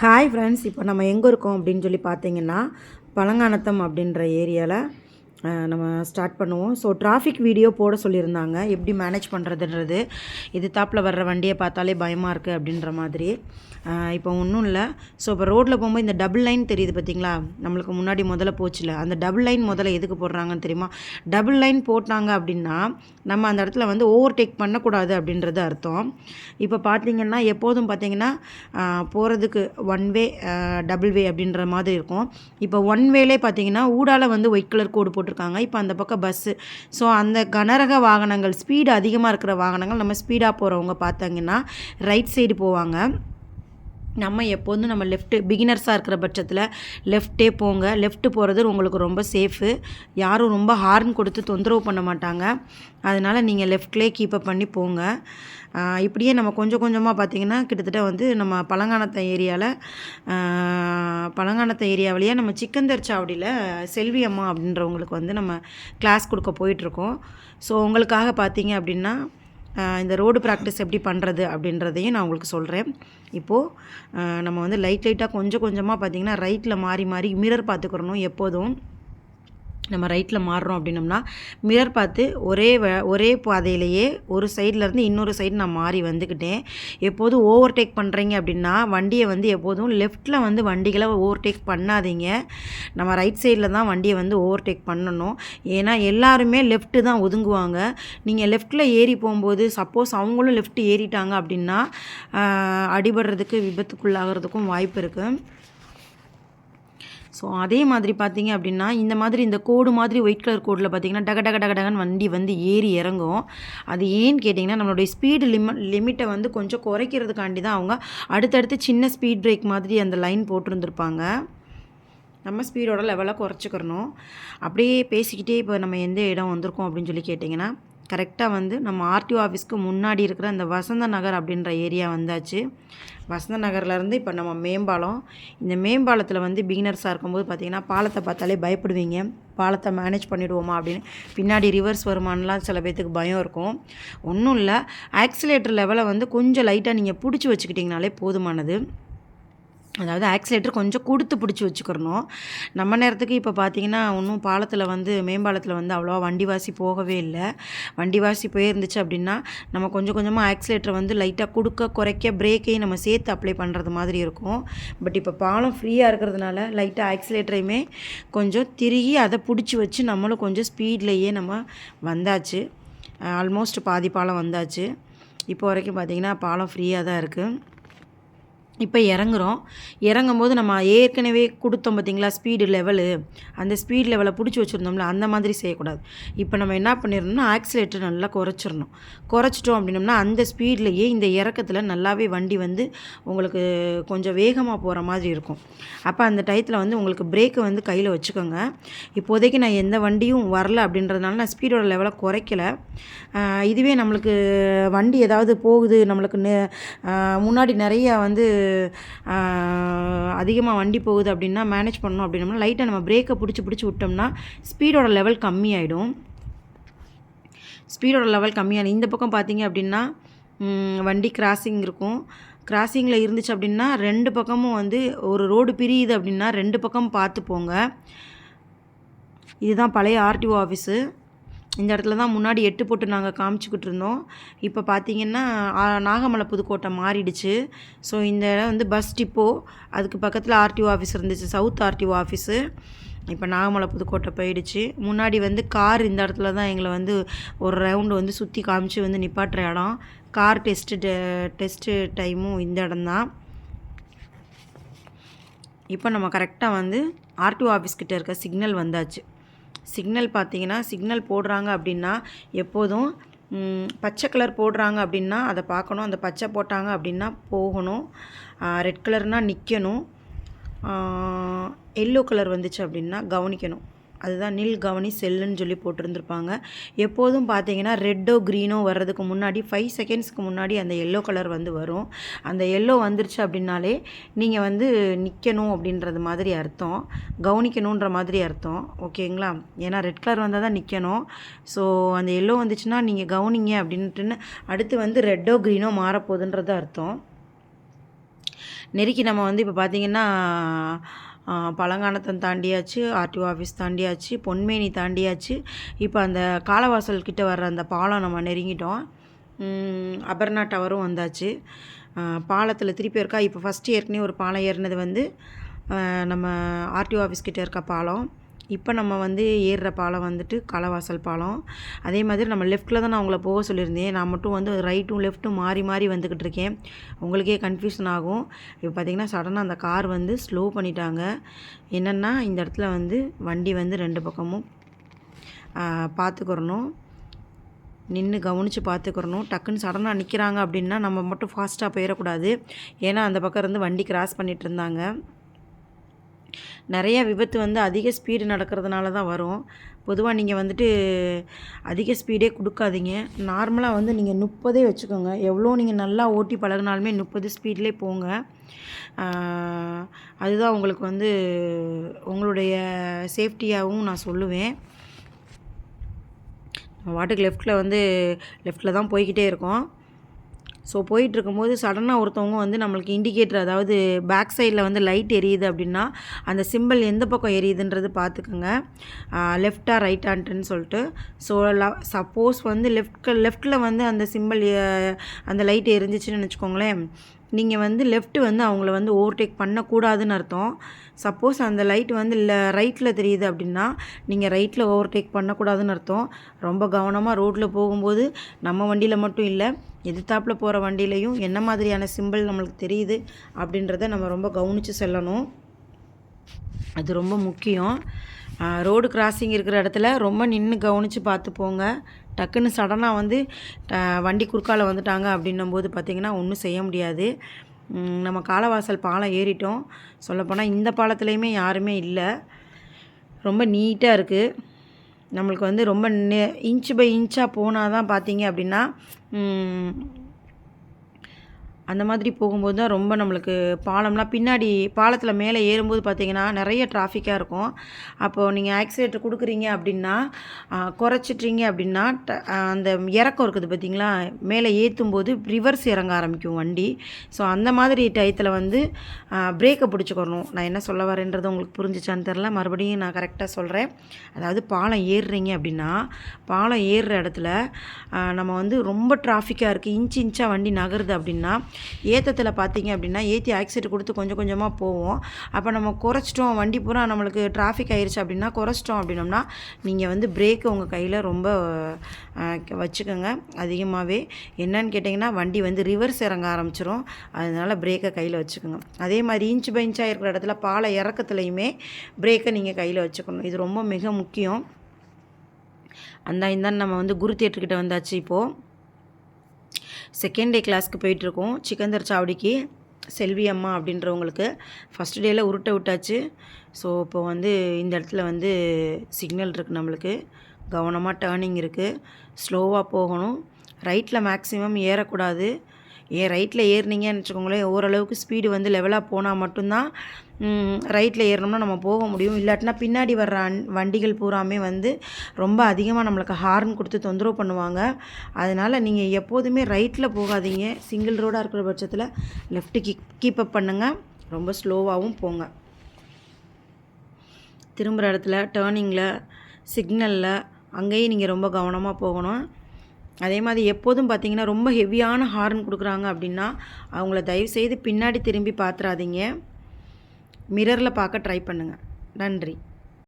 Hi friends, இப்போ நம்ம எங்கே இருக்கோம் அப்படின்னு சொல்லி பார்த்தீங்கன்னா, பழங்கானத்தம் அப்படின்ற ஏரியாவில் நம்ம ஸ்டார்ட் பண்ணுவோம். ஸோ டிராஃபிக் வீடியோ போட சொல்லியிருந்தாங்க, எப்படி மேனேஜ் பண்ணுறதுன்றது. இது தாப்பில் வர்ற வண்டியை பார்த்தாலே பயமாக இருக்குது அப்படின்ற மாதிரி. இப்போ ஒன்றும் இல்லை. ஸோ இப்போ ரோட்டில் போகும்போது இந்த டபுள் லைன் தெரியுது பார்த்தீங்களா, நம்மளுக்கு முன்னாடி முதல்ல போச்சுல, அந்த டபுள் லைன் முதல்ல எதுக்கு போடுறாங்கன்னு தெரியுமா? டபுள் லைன் போட்டாங்க அப்படின்னா நம்ம அந்த இடத்துல வந்து ஓவர்டேக் பண்ணக்கூடாது அப்படின்றது அர்த்தம். இப்போ பார்த்தீங்கன்னா எப்போதும் பார்த்தீங்கன்னா போகிறதுக்கு ஒன் வே, டபுள் வே அப்படின்ற மாதிரி இருக்கும். இப்போ ஒன் வேலே பார்த்தீங்கன்னா ஊடால வந்து ஒயிட் கலர் கோடு போட்டிருக்காங்க. இப்போ அந்த பக்கம் பஸ்ஸு. ஸோ அந்த கனரக வாகனங்கள், ஸ்பீடு அதிகமாக இருக்கிற வாகனங்கள், நம்ம ஸ்பீடாக போகிறவங்க பார்த்தீங்கன்னா ரைட் சைடு போவாங்க. நம்ம எப்போதும் நம்ம லெஃப்ட்டு பிகினர்ஸாக இருக்கிற பட்சத்தில் லெஃப்ட்டே போங்க. லெஃப்ட்டு போகிறது உங்களுக்கு ரொம்ப சேஃபு. யாரும் ரொம்ப ஹார்ன் கொடுத்து தொந்தரவு பண்ண மாட்டாங்க. அதனால் நீங்கள் லெஃப்ட்லேயே கீப்பப் பண்ணி போங்க. இப்படியே நம்ம கொஞ்சம் கொஞ்சமாக பார்த்திங்கன்னா கிட்டத்தட்ட வந்து நம்ம பழங்கானத்த ஏரியாவிலேயே நம்ம சிக்கந்தர் சாவடியில் செல்வி அம்மா அப்படின்றவங்களுக்கு வந்து நம்ம கிளாஸ் கொடுக்க போயிட்டுருக்கோம். ஸோ உங்களுக்காக பார்த்தீங்க அப்படின்னா இந்த ரோடு ப்ராக்டிஸ் எப்படி பண்ணுறது அப்படின்றதையும் நான் உங்களுக்கு சொல்கிறேன். இப்போது நம்ம வந்து லைட்டாக கொஞ்சம் கொஞ்சமாக பார்த்திங்கன்னா ரைட்டில் மாறி மாறி மிரர் பார்த்துக்கிறணும். எப்போதும் நம்ம ரைட்டில் மாறுறோம் அப்படின்னோம்னா மிரர் பார்த்து ஒரே பாதையிலேயே ஒரு சைட்லேருந்து இன்னொரு சைடு நான் மாறி வந்துக்கிட்டேன். எப்போதும் ஓவர்டேக் பண்ணுறீங்க அப்படின்னா வண்டியை வந்து எப்போதும் லெஃப்ட்டில் வந்து வண்டிகளை ஓவர்டேக் பண்ணாதீங்க. நம்ம ரைட் சைடில் தான் வண்டியை வந்து ஓவர்டேக் பண்ணணும். ஏன்னா எல்லாருமே லெஃப்ட்டு தான் ஒதுங்குவாங்க. நீங்கள் லெஃப்ட்டில் ஏறி போகும்போது சப்போஸ் அவங்களும் லெஃப்ட்டு ஏறிட்டாங்க அப்படின்னா அடிபடுறதுக்கு, விபத்துக்குள்ளாகிறதுக்கும் வாய்ப்பு இருக்குது. ஸோ அதே மாதிரி பார்த்தீங்க அப்படின்னா இந்த மாதிரி இந்த கோடு மாதிரி ஒயிட் கலர் கோடில் பார்த்தீங்கன்னா டக டக டக டகன்னு வண்டி வந்து ஏறி இறங்கும். அது ஏன்னு கேட்டிங்கன்னா நம்மளுடைய ஸ்பீடு லிமிட்டை வந்து கொஞ்சம் குறைக்கிறதுக்காண்டி தான் அவங்க அடுத்தடுத்து சின்ன ஸ்பீட் பிரேக் மாதிரி அந்த லைன் போட்டிருந்துருப்பாங்க. நம்ம ஸ்பீடோட லெவலாக குறைச்சிக்கிறணும். அப்படியே பேசிக்கிட்டே இப்போ நம்ம எந்த இடம் வந்திருக்கோம் அப்படின்னு சொல்லி கேட்டிங்கன்னா கரெக்டாக வந்து நம்ம ஆர்டிஓ ஆஃபீஸ்க்கு முன்னாடி இருக்கிற அந்த வசந்த நகர் அப்படின்ற ஏரியா வந்தாச்சு. வசந்த நகர்லேருந்து இப்போ நம்ம மேம்பாலம். இந்த மேம்பாலத்தில் வந்து பிகினர்ஸாக இருக்கும்போது பார்த்திங்கன்னா பாலத்தை பார்த்தாலே பயப்படுவீங்க. பாலத்தை மேனேஜ் பண்ணிவிடுவோமா அப்படின்னு, பின்னாடி ரிவர்ஸ் வருமானலாம் சில பேர்த்துக்கு பயம் இருக்கும். ஒன்றும் இல்லை, ஆக்சிலேட்டர் லெவலை வந்து கொஞ்சம் லைட்டாக நீங்கள் பிடிச்சி வச்சுக்கிட்டிங்கனாலே போதுமானது. அதாவது ஆக்சிலேட்டர் கொஞ்சம் கொடுத்து பிடிச்சி வச்சுக்கிறணும். நம்ம நேரத்துக்கு இப்போ பார்த்திங்கன்னா ஒன்றும் பாலத்தில் வந்து மேம்பாலத்தில் வந்து அவ்வளோவா வண்டிவாசி போகவே இல்லை. வண்டிவாசி போயிருந்துச்சு அப்படின்னா நம்ம கொஞ்சம் கொஞ்சமாக ஆக்சிலேட்டரை வந்து லைட்டாக குறைக்க பிரேக்கையும் நம்ம சேர்த்து அப்ளை பண்ணுறது மாதிரி இருக்கும். பட் இப்போ பாலம் ஃப்ரீயாக இருக்கிறதுனால லைட்டாக ஆக்சிலேட்டரையுமே கொஞ்சம் திருகி அதை பிடிச்சி வச்சு நம்மளும் கொஞ்சம் ஸ்பீட்லேயே நம்ம வந்தாச்சு. ஆல்மோஸ்ட் பாதி பாலம் வந்தாச்சு. இப்போ வரைக்கும் பார்த்திங்கன்னா பாலம் ஃப்ரீயாக தான் இருக்குது. இப்போ இறங்கும்போது நம்ம ஏற்கனவே கொடுத்தோம் பார்த்திங்களா ஸ்பீடு லெவலு, அந்த ஸ்பீட் லெவலை பிடிச்சி வச்சுருந்தோம்ல, அந்த மாதிரி செய்யக்கூடாது. இப்போ நம்ம என்ன பண்ணிடணும்னா ஆக்சிலேட்டர் நல்லா குறைச்சிட்டோம் அப்படின்னோம்னா அந்த ஸ்பீட்லேயே இந்த இறக்கத்தில் நல்லாவே வண்டி வந்து உங்களுக்கு கொஞ்சம் வேகமாக போகிற மாதிரி இருக்கும். அப்போ அந்த டயத்தில் வந்து உங்களுக்கு பிரேக்கை வந்து கையில் வச்சுக்கோங்க. இப்போதைக்கு நான் எந்த வண்டியும் வரல அப்படின்றதுனால நான் ஸ்பீடோட லெவலை குறைக்கல. இதுவே நம்மளுக்கு வண்டி ஏதாவது போகுது, நம்மளுக்கு முன்னாடி நிறையா வந்து அதிகமாக வண்டி போகுது அப்படின்னா மேனேஜ் பண்ணணும் அப்படின்னோம்னா லைட்டாக நம்ம பிரேக்கை பிடிச்சி விட்டோம்னா ஸ்பீடோட லெவல் கம்மியாயிடும். இந்த பக்கம் பார்த்தீங்க அப்படின்னா வண்டி கிராசிங் இருக்கும். கிராசிங்கில் இருந்துச்சு அப்படின்னா ரெண்டு பக்கமும் வந்து ஒரு ரோடு பிரியுது அப்படின்னா ரெண்டு பக்கம் பார்த்து போங்க. இதுதான் பழைய ஆர்டிஓ ஆஃபீஸு. இந்த இடத்துல தான் முன்னாடி 8 போட்டு நாங்கள் காமிச்சிக்கிட்டு இருந்தோம். இப்போ பார்த்திங்கன்னா நாகமலை புதுக்கோட்டை மாறிடுச்சு. ஸோ இந்த இடம் வந்து பஸ் டிப்போ, அதுக்கு பக்கத்தில் ஆர்டிஓ ஆஃபீஸ் இருந்துச்சு, சவுத் ஆர்டிஓ ஆஃபீஸு. இப்போ நாகமலை புதுக்கோட்டை போயிடுச்சு. முன்னாடி வந்து கார் இந்த இடத்துல தான் எங்களை வந்து ஒரு ரவுண்டு வந்து சுற்றி காமிச்சு வந்து நிப்பாட்டுற இடம். கார் டெஸ்ட்டு டைமும் இந்த இடம்தான். இப்போ நம்ம கரெக்டாக வந்து ஆர்டிஓ ஆஃபீஸ்கிட்ட இருக்க சிக்னல் வந்தாச்சு. சிக்னல் பார்த்திங்கன்னா சிக்னல் போடுறாங்க அப்படின்னா எப்போதும் பச்சை கலர் போடுறாங்க அப்படின்னா அதை பார்க்கணும். அந்த பச்சை போட்டாங்க அப்படின்னா போகணும். ரெட் கலர்னால் நிற்கணும். எல்லோ கலர் வந்துச்சு அப்படின்னா கவனிக்கணும். அதுதான் நில் கவனி செல்லுன்னு சொல்லி போட்டிருந்துருப்பாங்க. எப்போதும் பார்த்தீங்கன்னா ரெட்டோ க்ரீனோ வர்றதுக்கு முன்னாடி 5 செகண்ட்ஸ்க்கு முன்னாடி அந்த எல்லோ கலர் வந்து வரும். அந்த எல்லோ வந்துருச்சு அப்படின்னாலே நீங்கள் வந்து நிற்கணும் அப்படின்றது மாதிரி அர்த்தம், கவனிக்கணுன்ற மாதிரி அர்த்தம். ஓகேங்களா? ஏன்னா ரெட் கலர் வந்தால் தான் நிற்கணும். ஸோ அந்த எல்லோ வந்துச்சுன்னா நீங்கள் கவனிங்க அப்படின்ட்டுன்னு அடுத்து வந்து ரெட்டோ க்ரீனோ மாறப்போகுதுன்றது அர்த்தம். நெருக்கி நம்ம வந்து இப்போ பார்த்திங்கன்னா பழங்கானத்தம் தாண்டியாச்சு, ஆர்டிஓ ஆஃபீஸ் தாண்டியாச்சு, பொன்மேனி தாண்டியாச்சு. இப்போ அந்த காலவாசல் கிட்ட வர்ற அந்த பாலம் நம்ம நெருங்கிட்டோம். அபர்ணா டவரும் வந்தாச்சு. பாலத்தில் திருப்பி இருக்கா. இப்போ ஃபஸ்ட்டு ஏற்கனவே ஒரு பாலம் ஏறினது வந்து நம்ம ஆர்டிஓ ஆஃபீஸ் கிட்ட இருக்க பாலம். இப்போ நம்ம வந்து ஏறுற பாலம் வந்துட்டு காலவாசல் பாலம். அதே மாதிரி நம்ம லெஃப்ட்டில் தான் நான் உங்களை போக சொல்லியிருந்தேன். நான் மட்டும் வந்து ரைட்டும் லெஃப்ட்டும் மாறி மாறி வந்துக்கிட்டு இருக்கேன். உங்களுக்கே கன்ஃபியூஷன் ஆகும். இப்போ பார்த்திங்கன்னா சடனாக அந்த கார் வந்து ஸ்லோ பண்ணிட்டாங்க. என்னென்னா இந்த இடத்துல வந்து வண்டி வந்து 2 பக்கமும் பார்த்துக்கிறணும், நின்று கவனித்து பார்த்துக்கிறணும். டக்குன்னு சடனாக நிற்கிறாங்க அப்படின்னா நம்ம மட்டும் ஃபாஸ்ட்டாக போயிடக்கூடாது. ஏன்னா அந்த பக்கம் இருந்து வண்டி கிராஸ் பண்ணிகிட்டு இருந்தாங்க. நிறைய விபத்து வந்து அதிக ஸ்பீடு நடக்கிறதுனால தான் வரும். பொதுவாக நீங்கள் வந்துட்டு அதிக ஸ்பீடே கொடுக்காதீங்க. நார்மலாக வந்து நீங்கள் 30 வச்சுக்கோங்க. எவ்வளோ நீங்கள் நல்லா ஓட்டி பழகினாலுமே 30 ஸ்பீட்லேயே போங்க. அதுதான் உங்களுக்கு வந்து உங்களுடைய சேஃப்டியாகவும் நான் சொல்லுவேன். வாட்டுக்கு லெஃப்ட்டில் தான் போய்கிட்டே இருக்கோம். ஸோ போயிட்டுருக்கும்போது சடனாக ஒருத்தவங்க வந்து நம்மளுக்கு இண்டிகேட்டர், அதாவது பேக் சைடில் வந்து லைட் எரியுது அப்படின்னா அந்த சிம்பிள் எந்த பக்கம் எரியுதுன்றது பார்த்துக்குங்க. லெஃப்டா ரைட்டான்ட்டுன்னு சொல்லிட்டு. ஸோ சப்போஸ் வந்து லெஃப்ட்டில் வந்து அந்த சிம்பிள் அந்த லைட் எரிஞ்சிச்சுன்னு வச்சுக்கோங்களேன், நீங்கள் வந்து லெஃப்ட்டு வந்து அவங்கள வந்து ஓவர்டேக் பண்ணக்கூடாதுன்னு அர்த்தம். சப்போஸ் அந்த லைட் வந்து ரைட்டில் தெரியுது அப்படின்னா நீங்கள் ரைட்டில் ஓவர்டேக் பண்ணக்கூடாதுன்னு அர்த்தம். ரொம்ப கவனமாக ரோட்டில் போகும்போது நம்ம வண்டியில் மட்டும் இல்லை, எதிர்த்தாப்பில் போகிற வண்டியிலையும் என்ன மாதிரியான சிம்பிள் நம்மளுக்கு தெரியுது அப்படின்றத நம்ம ரொம்ப கவனித்து செல்லணும். அது ரொம்ப முக்கியம். ரோடு கிராசிங் இருக்கிற இடத்துல ரொம்ப நின்று கவனித்து பார்த்து போங்க. டக்குன்னு சடனாக வந்து வண்டி குறுக்கால வந்துட்டாங்க அப்படின்னும்போது பார்த்திங்கன்னா ஒன்றும் செய்ய முடியாது. நம்ம காலவாசல் பாலம் ஏறிட்டோம். சொல்லப்போனால் இந்த பாலத்துலேயுமே யாருமே இல்லை. ரொம்ப நீட்டாக இருக்குது. நம்மளுக்கு வந்து ரொம்ப இன்ச் பை இன்ச்சாக போனால் தான் பார்த்தீங்க அப்படின்னா அந்த மாதிரி போகும்போது தான் ரொம்ப நம்மளுக்கு பாலம்லாம் பின்னாடி பாலத்தில் மேலே ஏறும்போது பார்த்திங்கன்னா நிறைய டிராஃபிக்காக இருக்கும். அப்போது நீங்கள் ஆக்சிலேட்டர் கொடுக்குறீங்க அப்படின்னா குறைச்சிட்றீங்க அப்படின்னா அந்த இறக்கம் இருக்குது பார்த்திங்களா, மேலே ஏற்றும்போது ரிவர்ஸ் இறங்க ஆரம்பிக்கும் வண்டி. ஸோ அந்த மாதிரி டயத்தில் வந்து பிரேக்கை பிடிச்சிக்கணும். நான் என்ன சொல்ல வரேன்றது உங்களுக்கு புரிஞ்சிச்சான்னு தெரில, மறுபடியும் நான் கரெக்டாக சொல்கிறேன். அதாவது பாலம் ஏறுறீங்க அப்படின்னா பாலம் ஏறுற இடத்துல நம்ம வந்து ரொம்ப டிராஃபிக்காக இருக்குது, இன்ச்சாக வண்டி நகருது அப்படின்னா ஏற்றத்தில் பார்த்தீங்க அப்படின்னா ஏற்றி ஆக்சிலேட்டர் கொடுத்து கொஞ்சம் கொஞ்சமாக போவோம். அப்போ நம்ம குறைச்சிட்டோம், வண்டி பூரா நம்மளுக்கு டிராஃபிக் ஆயிடுச்சு அப்படின்னா குறைச்சிட்டோம் அப்படின்னோம்னா நீங்கள் வந்து பிரேக்கு உங்கள் கையில் ரொம்ப வச்சுக்கோங்க அதிகமாகவே. என்னன்னு கேட்டிங்கன்னா வண்டி வந்து ரிவர்ஸ் இறங்க ஆரம்பிச்சிடும். அதனால் பிரேக்கை கையில் வச்சுக்கோங்க. அதே மாதிரி இன்ச் பை இன்ச்சாக இருக்கிற இடத்துல பாலை இறக்கத்துலையுமே பிரேக்கை நீங்கள் கையில் வச்சுக்கணும். இது ரொம்ப மிக முக்கியம். இந்தான்னு நம்ம வந்து குரு தியேட்டர்கிட்ட வந்தாச்சு. இப்போது செகண்ட் டே கிளாஸ்க்கு போயிட்டுருக்கோம். சிக்கந்தர் சாவடிக்கு செல்வி அம்மா அப்படின்றவங்களுக்கு ஃபஸ்ட் டேயில் உருட்ட விட்டாச்சு. ஸோ இப்போ வந்து இந்த இடத்துல வந்து சிக்னல் இருக்குது, நம்மளுக்கு கவனமாக டேர்னிங் இருக்குது, ஸ்லோவாக போகணும். ரைட்டில் மேக்ஸிமம் ஏறக்கூடாது. ரைட்டில் ஏறினீங்கன்னு வச்சுக்கோங்களேன், ஓரளவுக்கு ஸ்பீடு வந்து லெவலாக போனால் மட்டும்தான் ரைட்டில் ஏறினோம்னா நம்ம போக முடியும். இல்லாட்டினா பின்னாடி வர்ற வண்டிகள் பூராமே வந்து ரொம்ப அதிகமாக நம்மளுக்கு ஹார்ன் கொடுத்து தொந்தரவு பண்ணுவாங்க. அதனால் நீங்கள் எப்போதுமே ரைட்டில் போகாதீங்க. சிங்கிள் ரோடாக இருக்கிற பட்சத்தில் லெஃப்ட்டு கீப்பப் பண்ணுங்கள். ரொம்ப ஸ்லோவாகவும் போங்க. திரும்புகிற இடத்துல டேர்னிங்கில் சிக்னலில் அங்கேயும் நீங்கள் ரொம்ப கவனமாக போகணும். அதே மாதிரி எப்போதும் பார்த்திங்கன்னா ரொம்ப ஹெவியான ஹார்ன் கொடுக்குறாங்க அப்படின்னா அவங்கள தயவுசெய்து பின்னாடி திரும்பி பார்த்துறாதீங்க. மிரரில் பார்க்க ட்ரை பண்ணுங்கள். நன்றி.